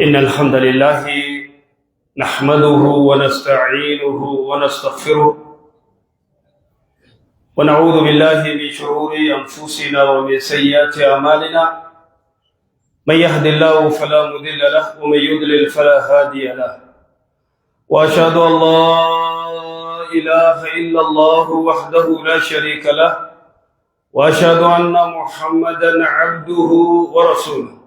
إن الحمد لله نحمده ونستعينه ونستغفره ونعوذ بالله من شرور أنفسنا ومن سيئات أعمالنا من يهد الله فلا مضل له ومن يضلل فلا هادي له وأشهد أن لا إله إلا الله وحده لا شريك له وأشهد أن محمدا عبده ورسوله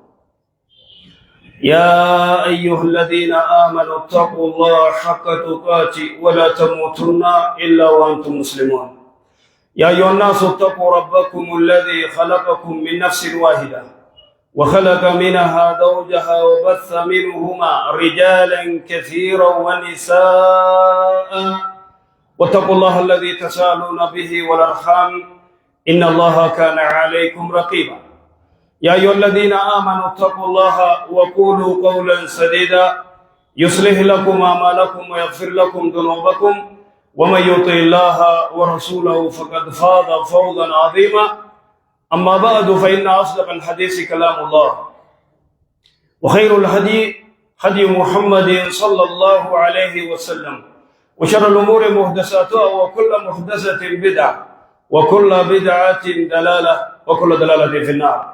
يا أيها الذين آمنوا اتقوا الله حق تقاته ولا تموتن إلا وأنتم مسلمون يا أيها الناس اتقوا ربكم الذي خلقكم من نفس واحدة وخلق منها زوجها وبث منهما رجالا كثيرا ونساء واتقوا الله الذي تساءلون به والأرحام إن الله كان عليكم رقيبا يا أيها الذين آمنوا اتقوا الله وقولوا قولا سديدا يصلح لكم أعمالكم ويغفر لكم ذنوبكم ومن يطع الله ورسوله فقد فاز فوزا عظيما أما بعد فإن أصدق الحديث كلام الله وخير الهدي هدي محمد صلى الله عليه وسلم وشر الأمور محدثاتها وكل محدثة بدعة وكل بدعة ضلالة وكل ضلالة في النار.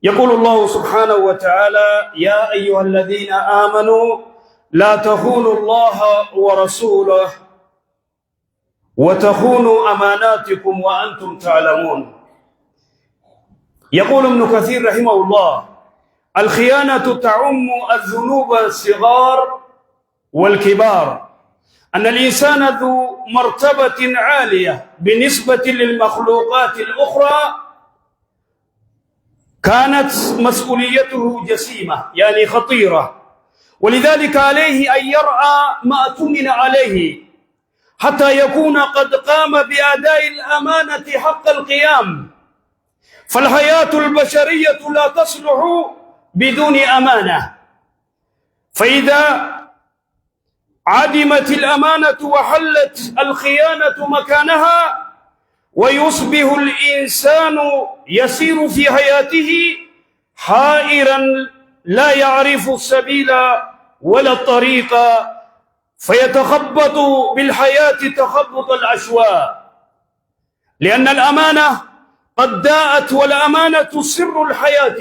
يقول الله سبحانه وتعالى يا أيها الذين آمنوا لا تخونوا الله ورسوله وتخونوا أماناتكم وأنتم تعلمون. يقول ابن كثير رحمه الله الخيانة تعم الذنوب الصغار والكبار، أن الإنسان ذو مرتبة عالية بالنسبة للمخلوقات الأخرى كانت مسؤوليته جسيمة يعني خطيرة، ولذلك عليه أن يرعى ما أؤتمن عليه حتى يكون قد قام بأداء الأمانة حق القيام، فالحياة البشرية لا تصلح بدون أمانة، فإذا عدمت الأمانة وحلت الخيانة مكانها ويصبح الإنسان يسير في حياته حائرا لا يعرف السبيل ولا الطريق، فيتخبط بالحياة تخبط العشواء، لأن الأمانة قد داءت والأمانة سر الحياة.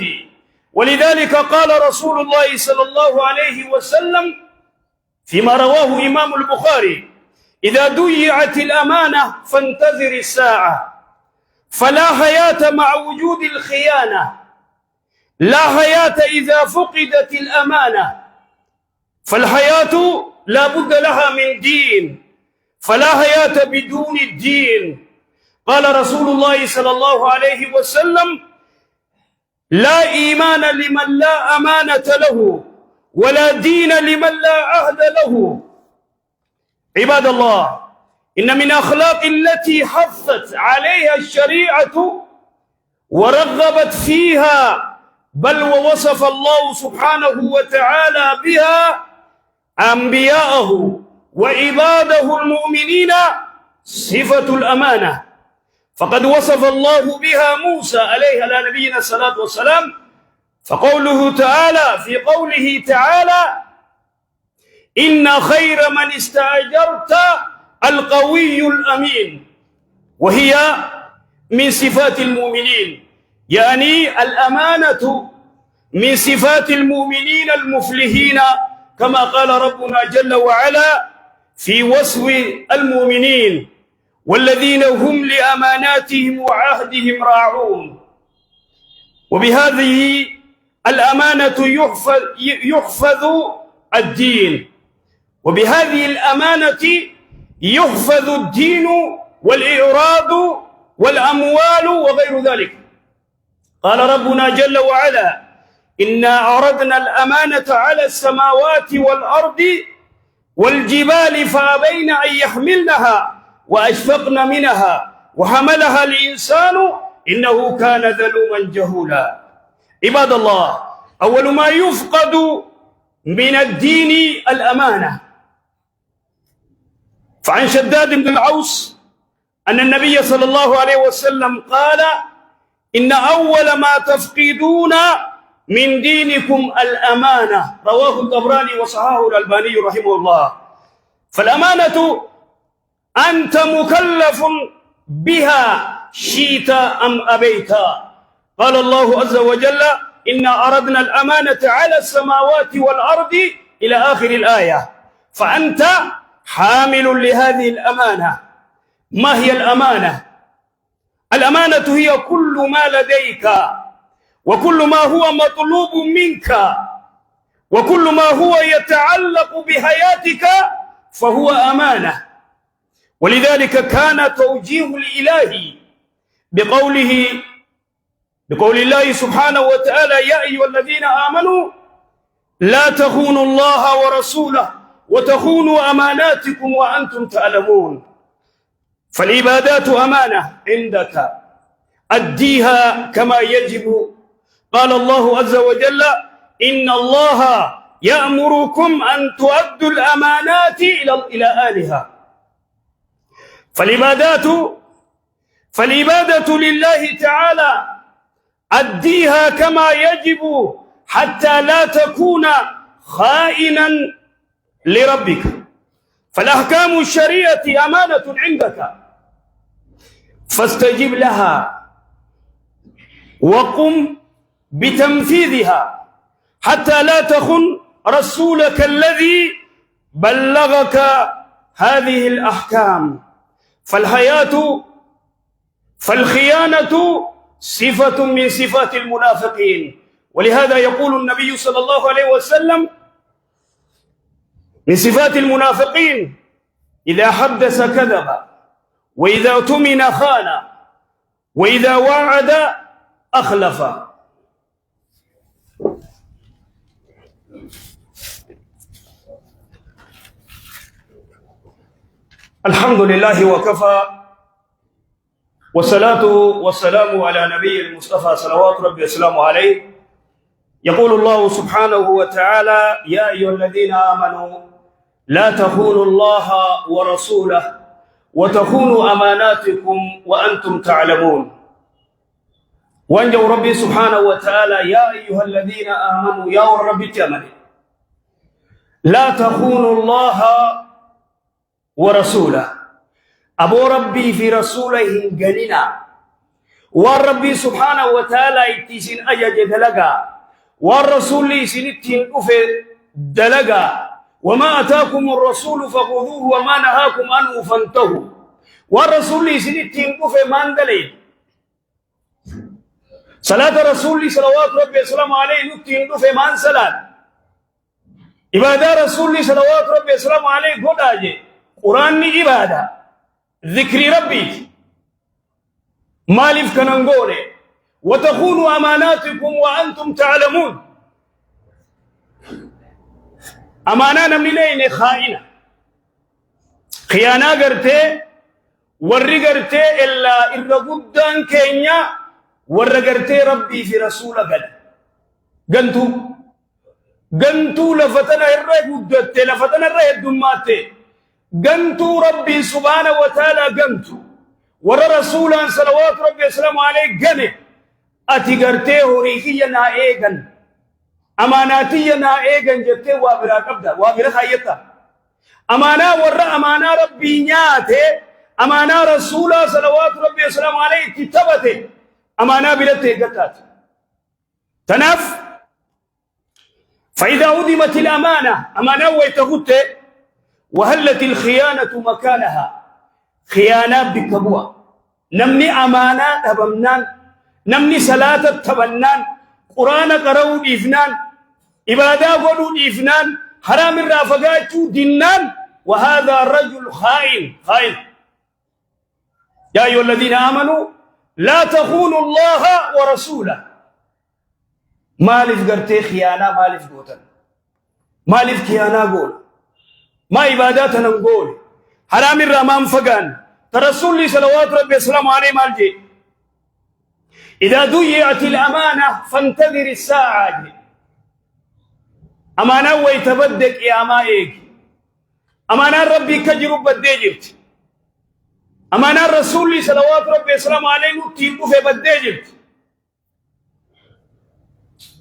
ولذلك قال رسول الله صلى الله عليه وسلم فيما رواه إمام البخاري إذا ضيعت الأمانة فانتظر الساعة، فلا حياة مع وجود الخيانة، لا حياة إذا فقدت الأمانة، فالحياة لا بد لها من دين، فلا حياة بدون الدين. قال رسول الله صلى الله عليه وسلم لا إيمان لمن لا أمانة له ولا دين لمن لا عهد له. عباد الله، إن من أخلاق التي حثت عليها الشريعة ورغبت فيها بل ووصف الله سبحانه وتعالى بها أنبياءه وعباده المؤمنين صفة الأمانة، فقد وصف الله بها موسى عليه على نبينا الصلاة والسلام، فقوله تعالى في قوله تعالى إن خير من استأجرت القوي الأمين، وهي من صفات المؤمنين، يعني الأمانة من صفات المؤمنين المفلحين، كما قال ربنا جل وعلا في وصف المؤمنين والذين هم لأماناتهم وعهدهم راعون. وبهذه الأمانة يحفظ الدين، وبهذه الأمانة يحفظ الدين والإعراض والأموال وغير ذلك. قال ربنا جل وعلا إنا عرضنا الأمانة على السماوات والأرض والجبال فأبين أن يحملنها وأشفقن منها وحملها الإنسان إنه كان ظلوما جهولا. عباد الله، أول ما يفقد من الدين الأمانة. فعن شداد بن العوس أن النبي صلى الله عليه وسلم قال: إن أول ما تفقدون من دينكم الأمانة. رواه الطبراني وصححه الألباني رحمه الله. فالأمانة أنت مكلف بها شئت أم أبيت. قال الله عز وجل: إنا أردنا الأمانة على السماوات والأرض إلى آخر الآية. فأنت حامل لهذه الأمانة. ما هي الأمانة؟ الأمانة هي كل ما لديك وكل ما هو مطلوب منك وكل ما هو يتعلق بحياتك فهو أمانة. ولذلك كان توجيه الإلهي بقول الله سبحانه وتعالى: يا أيها الذين آمنوا لا تخونوا الله ورسوله وتخونوا أماناتكم وأنتم تعلمون. فالعبادات أمانة عندك، أديها كما يجب. قال الله عز وجل: إن الله يأمركم أن تؤدوا الأمانات إلى أهلها. فالعبادة لله تعالى أديها كما يجب حتى لا تكون خائنا لربك. فالأحكام الشريعة أمانة عندك، فاستجب لها وقم بتنفيذها حتى لا تخن رسولك الذي بلغك هذه الأحكام. فالخيانة صفة من صفات المنافقين. ولهذا يقول النبي صلى الله عليه وسلم: من صفات المنافقين إذا حدث كذب وإذا اؤتمن خان وإذا وعد أخلف. الحمد لله وكفى، والصلاة والسلام على نبي المصطفى صلوات ربي وسلامه عليه. يقول الله سبحانه وتعالى: يا أيها الذين آمنوا لا تخونوا الله ورسوله وتخونوا أماناتكم وأنتم تعلمون. وانجو ربي سبحانه وتعالى: يا أيها الذين آمنوا، يا ربي تأمني، لا تخونوا الله ورسوله. أبو ربي في رسوله جنينا، والربي سبحانه وتعالى اتسين أجج دلقا، والرسول سنتين أفي دلقا. وما أتاكم الرسول فخذوه وما نهاكم عنه فانتهوا. والرسول سنتين أفي من دليل. صلاة رسول صلوات ربي وسلامه عليه نتين أفي من صلاة. عبادة رسول صلوات ربي وسلامه عليه قد أجي قرآن عبادة ذكر ربي مالف كننغوري. وتخونوا أماناتكم وأنتم تعلمون. أمانة نملين خائنة خيانة قرتي ورّي قرتي إلا إرّقودان كينيا ورّي قرتي ربي في رسول قنتو لفتنا الرّقودت لفتنا الرّقودمات قنتو ربي سبحانه وتعالى قنتو ورّا رسولا صلوات ربي وسلامه عليه قنه أتي قرتي هوريكي نائقا أماناتي نائقا جبتي وابرا قبدا وابرا خايتا. أمانة ورّا أمانة ربي نياته أمانة رسولا صلوات ربي وسلامه عليه كتبته أمانة بلته قتات تنف. فإذا أدمت الأمانة أمانة ويتغطي وهلت الخيانة مكانها. خيانة بكبوة نمني أمانة تبمنان نمني صلاة تبنان قرآن قرأوا إفنان إبادة قلوا إفنان حرام الرافقات دينان. وهذا الرجل خائن. يا أيها الذين آمنوا لا تخونوا الله ورسوله. مالف قرتي خيانة مالف قوتن مالف خيانة قول ما عباداتنا نقول حرام الرحمن فقان ترسول لي صلوات ربي السلام عليه مالجي إذا ضيعت الأمانة فانتظر الساعة أمانة ويتبدك يا مايك أمانة ربي كجرب بديجرت أمانة الرسول لي صلوات ربي السلام عليه نتيبه في بديجرت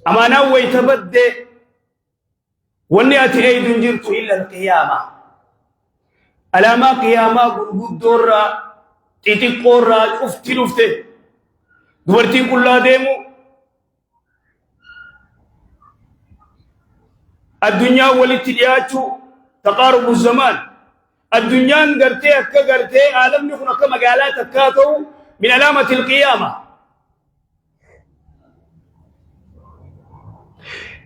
أمانة ويتبدك ونأتي أيد جرت إلا القيامة ألا ما قيامة قد دورا تتقورا أفتي لفته دورتي كلها ديمو الدنيا ولتلياتو تقارب الزمان الدنيا نقرتي أكا قرتي عالم نكون أكا مقالات أكاتو من علامة القيامة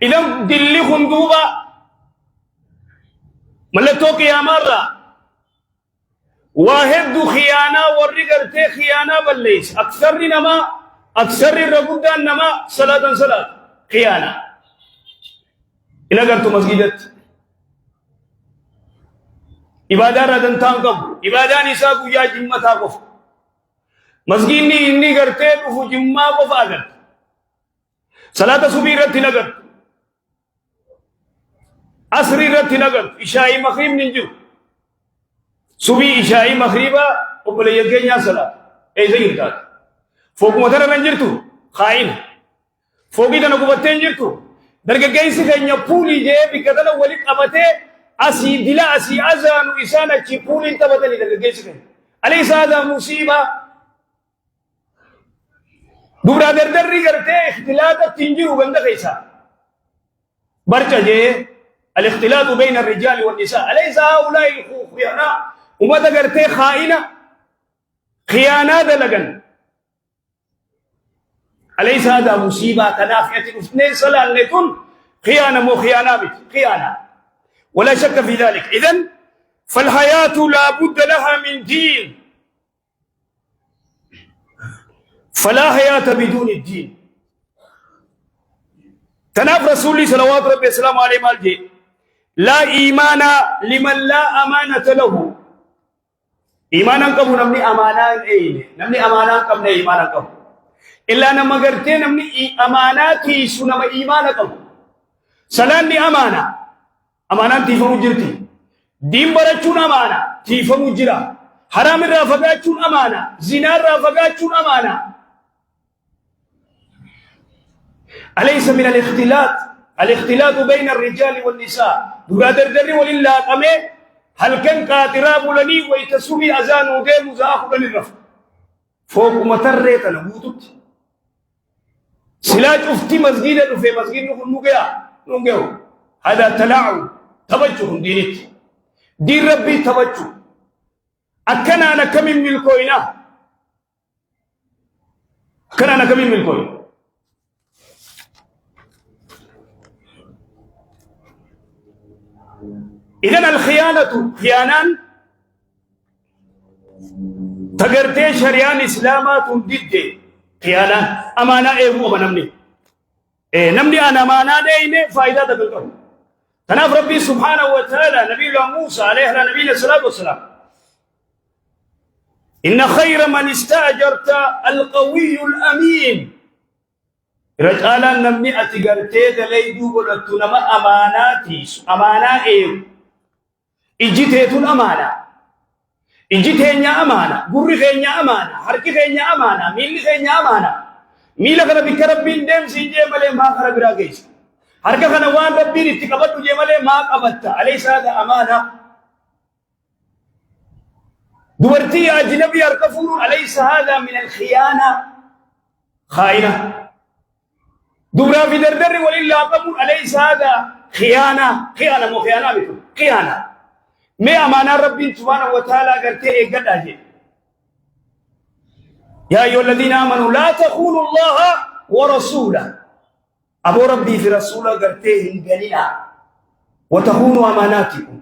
إذا دلهم دوبا ملتو قيامة را واحد دو خيانة ورّي قرتي خيانة بليس أكثر الرقودان نما صلاة خيانة إلا قرتو مسجدت إبادة ردن تانقب إبادة نساء يا جمّة تاقف مسجدني إني قرتي وفو جمّة قفاقت صلاة سبي رت نقر أسري رت نقر إشاء مخرب ننجو سبي إشاء مخربا قبل يجينا صلاة أي زي كذا فوق مثلا ننجرتو خاين فوقي ده نقبتين جرتو درجة جيسي كأني بولي جه بكذا ولك أبته أسي دلا أسي أزانو إسانا كي بولي أنت بدني درجة جيسي كأني أليس هذا مصيبة دورا دردري کرتے اختلاط تنجر بند كيسا برچا جه الاختلاط بين الرجال والنساء أليس هؤلاء الخيانة وماذا کرتے خائنة خيانة دلغن أليس هذا مصيبة تنافية اثنين صلاة لكن خيانة مو خيانة بك خيانة ولا شك في ذلك إذن فالحياة لا بد لها من دين فلا حياة بدون الدين تناف رسول صلوات ربي السلام عليه مالجي لا إيمان لمن لا أمانة له إيمانا كم نمني أمانة إيه نمني أمانة كم نه إيمانا كم إلا نما قرتين نمني أماناتي سنما إيمانا كم سلاني أمانة تيفمو جرتي دين برچون أمانة تيفمو جرا حرام الرافقاتون أمانة زنا الرافقاتون أمانة أليس من الاختلاط بين الرجال والنساء دقادر دري ولله قمي هل كان قاتراب لني ويتسوي أذان وديم زاخد للرف فوق متريت نبوتت سلاج افتي مسجد في مسجد نقيا هذا تلاعب توجه دينت دين ربي توجه أكنا أنا كم من الكوينة أكنا أنا كم من الكوينة إذن الخيانة خيانان تقرتي شريان إسلامات ضد خيانة أمانة إيهو نمني نمني أنا أمانة ديني فائدة تقول تناف ربي سبحانه وتعالى نبي الله موسى عليه نبينا الصلاة والسلام إن خير من استأجرت القوي الأمين رجالا نمني أتقرتي دليدو ولتنما أماناتي أمانة إيهو إجتهتون أمانة إجتهن أمانة قرخين أمانة حركين أمانة ميلخين أمانة ميلخ ربي كربين دم سيجي ملي ما خرب راقيس حركة خنوان ربي نتقبط جمالي ما قبطت أليس هذا أمانة دورتي أجنبي أركفور أليس هذا من الخيانة خائنة دورا في دردر ولله قبول أليس هذا خيانة مو خيانة بكم خيانة ما أمانة ربي سبحانه وتعالى قرتي قد أجي يا أيها الذين آمنوا لا تخونوا الله ورسوله أبو ربي في رسوله قرتي قليلا وتخونوا أماناتكم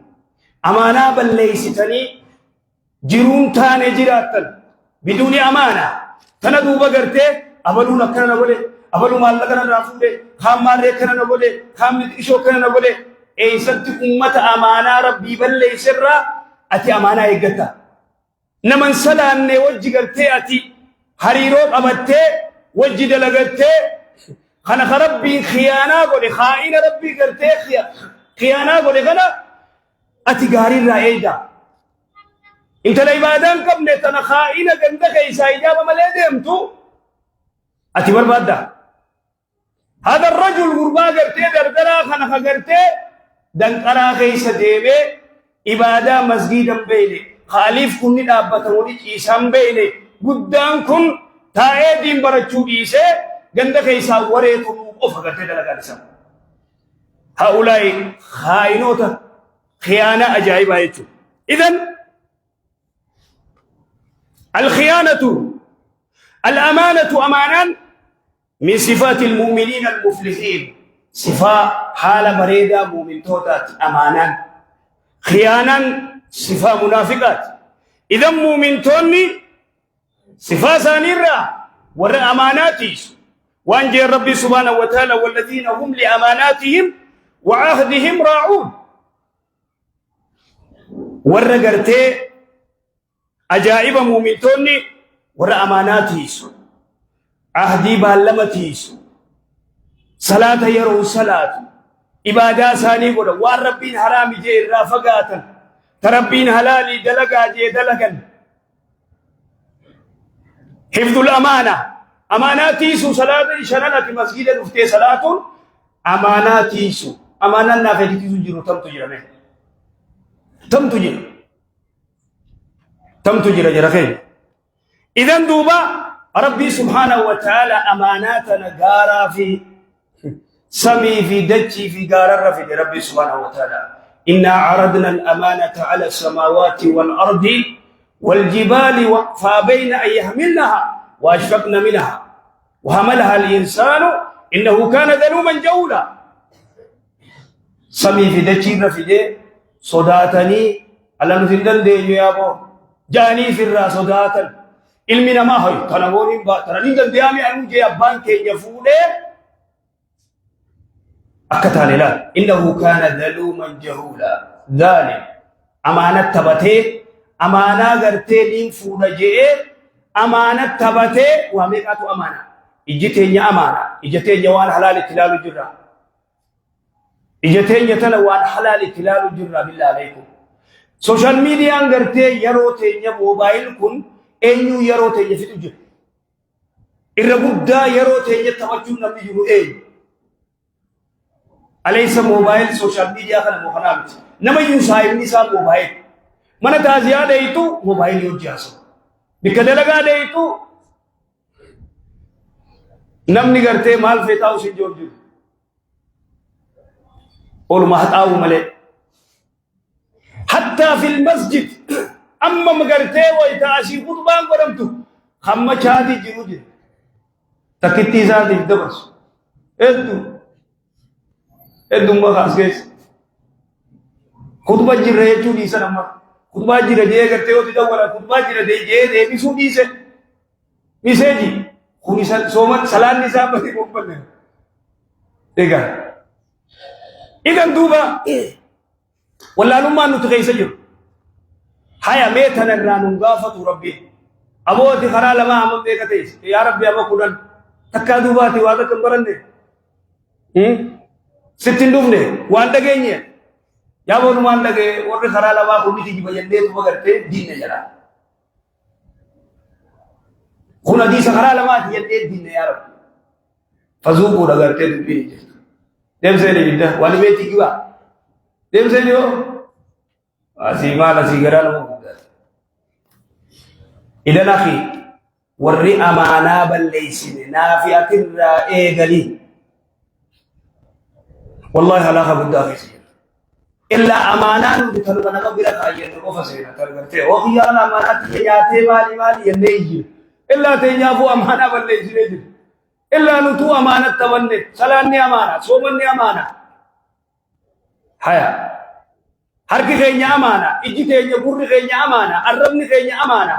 أمانة بل ليستني جرون تاني جراتا بدون أمانة تندو بقرتي أبلون كان ولي أبلو مال لكنا رافوده خام مال ركنا نقوله خام نتيشو كنا نقوله أي سنت أمة أمانة ربي بل يسرّا أتي أمانة يقطع نمن سلا أن وجه قرتي أتي هريروك أمتى وجه دلقتي خنا خربي خيانة قولي خائن ربي قرتي خيانة قولي خنا أتي قاري رأيدا انت العبادان كم نتنا خائنة قندك إيسا إجابة مليدهم تو أتي بربادا هذا الرجل غربا قرتي دردرا خنا خقرتي دنقرا خيسا ديبه إبادة مسجدا بيني خالف كن دابتوني إيسان بيني قدام كن تايدين برچو إيسا قندك إيسا وريتم أفقرتي دلقا لسا هؤلاء خائنوت خيانة أجائب آيتو إذن الخيانة الأمانة أمانا من صفات المؤمنين المفلحين صفة حال مريدة مؤمن توتات أمانا خيانا صفة منافقات إذا مؤمن توني صفة سانيرة ور أماناتي وأنجي ربي سبحانه وتعالى والذين هم لأماناتهم وعهدهم راعون ور قرتي أجائب مؤمن توني ور أماناتي عهدي بالمتي صلاة يرو صلاة إبادة ثاني قول والربين حرام جي رافقاتا تربين حلالي دلقا جي دلقا حفظ الأمانة أماناتي صلاة شرنة مسجد نفتي صلاة أماناتي أمانا نافذتي تجيرو تم تجير جرخين إذن دوبا ربي سبحانه وتعالى أماناتنا قارا في سمي في دجي في قارر في ربي سبحانه وتعالى إنا عرضنا الأمانة على السماوات والأرض والجبال فابين أن يحملنها وأشفقن منها وحملها الإنسان إنه كان ظلوما جهولا سمي في دجي في دي صداتني على نفندن دي يابو جاني في الراس صداتا علمنا ما هي تنبورين با ترنين ديامي أنو جي أبان كي يفوله أكتال لا إنه كان ظلوما جهولا ظالم أمانة تبته أمانة غرتي لين فولا جي أمانة تبته واميقاتو أمانة إجتين أمانة إجتين وان حلال تلال جرى إجتين يتلوان حلال تلال جرى بالله عليكم سوشال ميديا غرتي يروتي موبايل كن أينو يروتي يفتوجه إرغودا يروتي يتوجه نبي يرو أليس موبايل سوشال ميديا كان مخنامت نما ينسايب نساء موبايل من تازيا ديتو موبايل يوجياسو بكدلغا ديتو نمني غرتي مال فيتاو سنجوجو أول ما هتاو ملي حتى في المسجد أما مغرتي ويتاشي خطبان قرمتو خمّا شادي جروجي تكتي زادي دبس إدو ما خاص كيس خطبة جرّة يجوا ديسا نما خطبة جرّة جيه کرتے ہو تیجا ولا خطبة جرّة دے جيه دے بسو ديسے ميسے جي خوني سومن سلان نساء بسي مقبل نے دیکھا إذن دوبا والله لما نتغي سجر هيا ميتنا رانونغافة ربي أبوتي خرا لما عمم ديكتيس يا ربي أبا قدن تكا دوباتي وادا كمبرن دي ستين دوبني واندا گينيه يا بو نمان لگے ور خرا لما خوني تيجي بجندے تو بغرتے دین جلا خونا دي خرا لما تيجي دين يا رب فذوقوا دغرتے دبي دم سيني بيدا والي بيتي كيوا دم سيني أسيما نسيجرا لهم إذا نخي ورّي أمانة بالليسين نافية الرائقلي والله لا خبر داخل إلا أمانة بتلقنا قبلك أجل وفسينا تلقته وخيار أمانة تجاتي مالي ينيجي إلا تجافو أمانة بالليسين إلا نتو أمانة تبني سلاني أمانة صومني أمانة حياة harki keenya amana ijji keenya gurri keenya amana arrabni keenya amana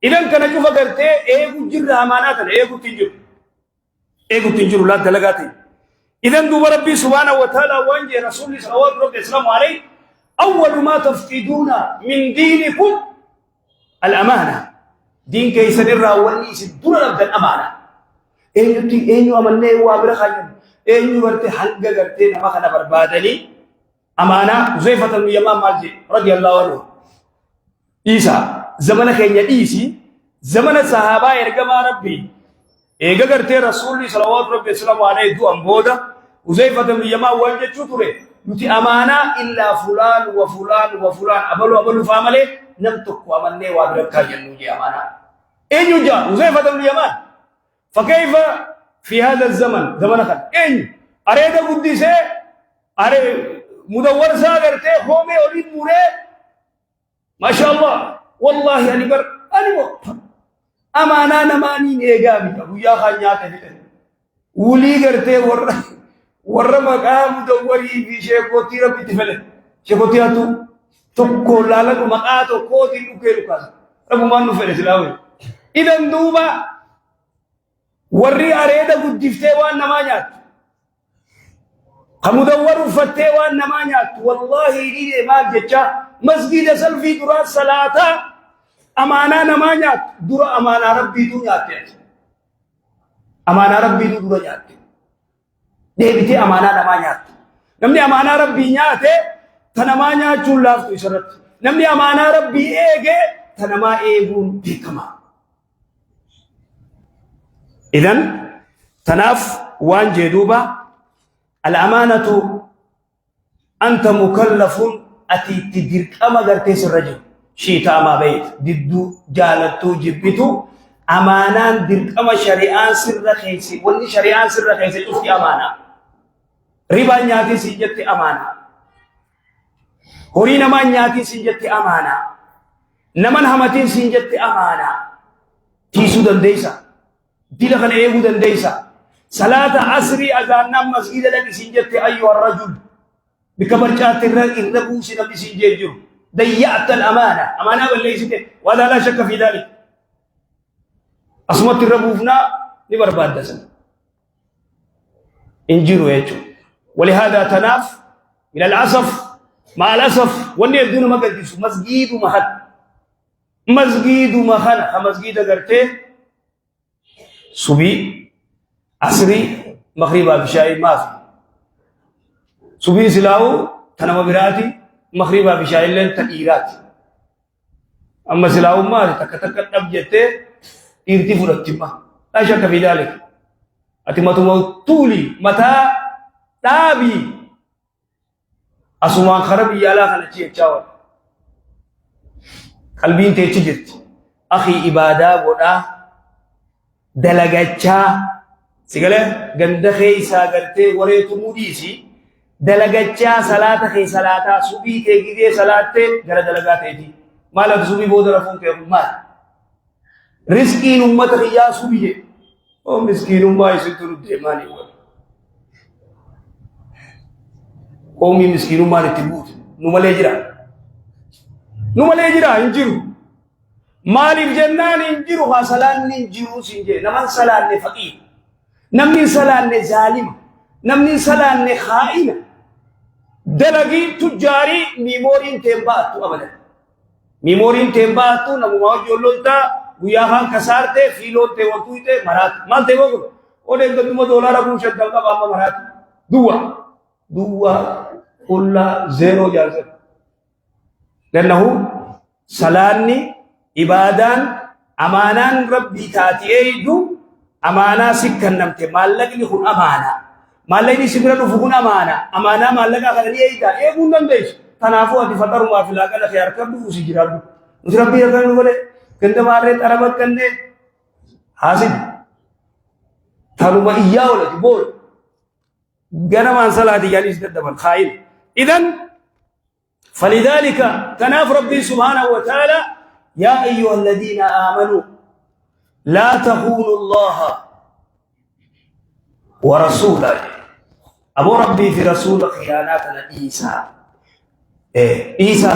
idan kana cufa gartee eegu jirra amana tan eegu tijiru إيجو تنجروا لا دلقاتي إذن دوب ربي سبحانه وتعالى وانجي رسول صلى الله عليه وسلم عليه أول ما تفقدون من دينكم الأمانة دين كيسن الراولي سدون نبدا الأمانة أينو أمني وابر خاين أينو ورتي حلقة قرتي نما خنا بربادلي أمانة زيفة اليمام مالجي رضي الله عنه إيسا زمن خينيا إيسي زمن الصحابة يرجما ربي إيجا قرتي رسول صلى الله عليه وسلم عليه دو أمبودا وزيفة اليمام وانجي تشوتوري نتي أمانة إلا فلان وفلان وفلان أبلو فامله نمتك وأمني وابر خاين نجي أمانة أينو جا وزيفة اليمام فكيف في هذا الزمن زمن خل إن أريد قدسة أريد مدور ساغرته خومي أريد موري ما شاء الله والله أني بر أني أمانة نماني نيجامي أبو يا خانيات هذي ولي غرته ور مقام مدوري في شيء كوتيرا بيتفله شيء كوتيرا تو تقول لا لك مقاتو كوتي لوكيلو كاس أبو ما نفعل سلاوي إذا دوبا ورّي أريد قدفتي وان نمانيات خمدور فتي وان نمانيات والله إلي ما جتشا مسجد سلفي درا صلاة أمانة نمانيات درا أمانة ربي دنيات أمانة ربي دنيات ديبتي أمانة نمانيات نمني أمانة ربي نيات تنمانيات جلاف تشرت نمني أمانة ربي إيجي تنما إيجون بكما إذن تناف وان جدوبا الأمانة أنت مكلف أتي تدرك أما قرتيس الرجل شيطا ما بيت ددو جالتو جبتو أمانان درك أما شريعان سر خيسي واللي شريعان سر خيسي تفتي أمانة ربا نياتي سنجت أمانة هوري نما نياتي سنجت أمانة نمن همتين سنجت أمانة تيسو دنديسا ديلا خنا يهود دنديسا صلاة عصري أذان نام مسجد لك سنجت أيها الرجل بكبر جات الربوس نبي سنجيجو ضيعت الأمانة أمانة والليس ولا لا شك في ذلك أصمت الربوفنا لبرباد دسن انجروا يجو ولهذا تناف من العصف مع الأسف واني يبدون مقدس مسجد ومهد مسجد ومهد مسجد قرته صبي عصري مغرب بشاي ما في صبي سلاو تنام براتي مغرب بشاي لين تقيرات أما سلاو ما تك أبجته إرتفع التما لا شك في ذلك أتمتم طولي متى تابي أسمان خرب يالا خلتي تجاور قلبين تيجت أخي إبادة ودا دلغتشا سيغله غندخي ساغرتي وريتو موديسي دلغتشا صلاه خي صلاه صبي كيغي صلاه غره دلغاتي مالك صبي بود رفون كي ما رزقين امه يا صبي او مسكين ما يسكر ديماني و قومي مسكين ما تبوت نمالجرا انجرو مالي جنان انجرو خاصلان انجرو سنجي نمن سلان فقير نمني سلان ظالم نمني سلان خائن دلغي تجاري ميمورين تيمباتو ابدا ميمورين تيمباتو نمو جولونتا وياها كسارته فيلوته وتويته مرات مالته وغو اودے گدم دولار ابو شدل کا بابا مرات دوا كل زيرو جالس لأنه سلاني إبادان أمانان ربي تاتي أيدو أمانة سكن نمت مالك لخون أمانة مالك سكرنا فخون أمانة مالك أخذني أيدا إيقون دندش تنافو أتي فتر ما في لاقا لخيار كبدو وسجرادو نسربي يقولون بولي كنت مارت أربات كنت حاسد ثالوما إياه ولا تبول جانا من صلاة يعني استدبر خائن إذن فلذلك تناف ربي سبحانه وتعالى يا أيها الذين آمنوا لا تخونوا الله ورسوله أبو ربي في رسول خياناتنا إيسا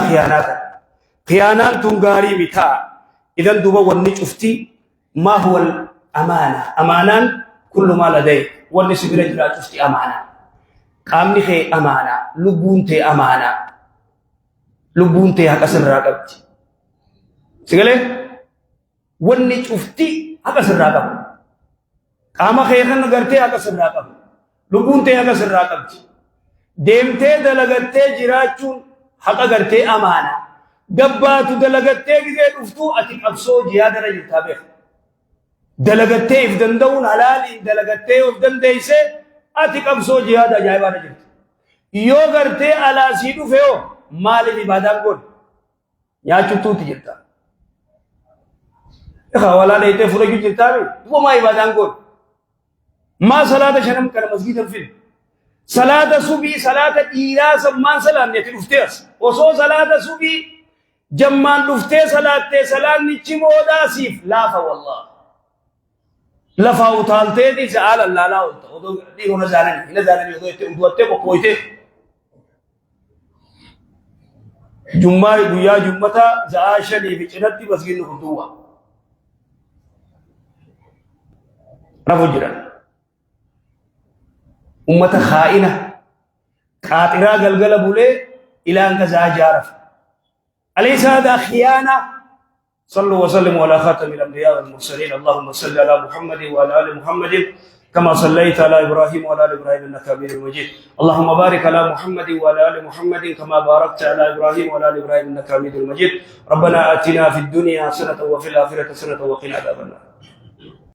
خيانات تنغاري متاع إذن دوبا ونجفتي ما هو الأمانة أمانان كل ما لديك والنسبة رجلات تفتي أمانة قامني خي أمانة لبونتي أمانة لبونتي هكسر راقبتي سيقولي wanni cufti haqa sirraa qabu qaama kee kan gartee haqa sirraa qabu lubbuun tee haqa sirraa qabdi deemtee dalagattee jiraachuun haqa gartee amaana gabbaatu dalagattee gizee dhuftuu ati qabsoo jihaadara jirtaa beeku dalagattee if danda'uun halaaliin dalagattee of dandeeyse ati qabsoo jihaada ajaa'ibaadha jirti yoo gartee alaasii dhufe yoo maaliif ibaadaan godhu nyaachuutuuti jirta ولا ليته فرج جتامي وما يبادان قول ما صلاة شنم كان مسجد الفيل صلاة صبي صلاة إيرا سمان صلاة نتلفتيس وصو صلاة صبي جمان لفتي صلاة نتشمودا سيف لا فوالله لا فاوتالتي دي سأل الله لا ودو دي هنا زانني ودوته بقويته جمعة بيا جمعة زاشني في جنتي مسجد الخطوة رفجرا أمة خائنة قاطرة قلقل بولي إلى أن كذا جارف أليس هذا خيانة صلوا وسلموا على خاتم الأنبياء والمرسلين اللهم صل على محمد وعلى آل محمد كما صليت على إبراهيم وعلى آل إبراهيم إنك حميد مجيد اللهم بارك على محمد وعلى آل محمد كما باركت على إبراهيم وعلى آل إبراهيم إنك حميد مجيد ربنا آتنا في الدنيا حسنة وفي الآخرة حسنة وقنا عذاب النار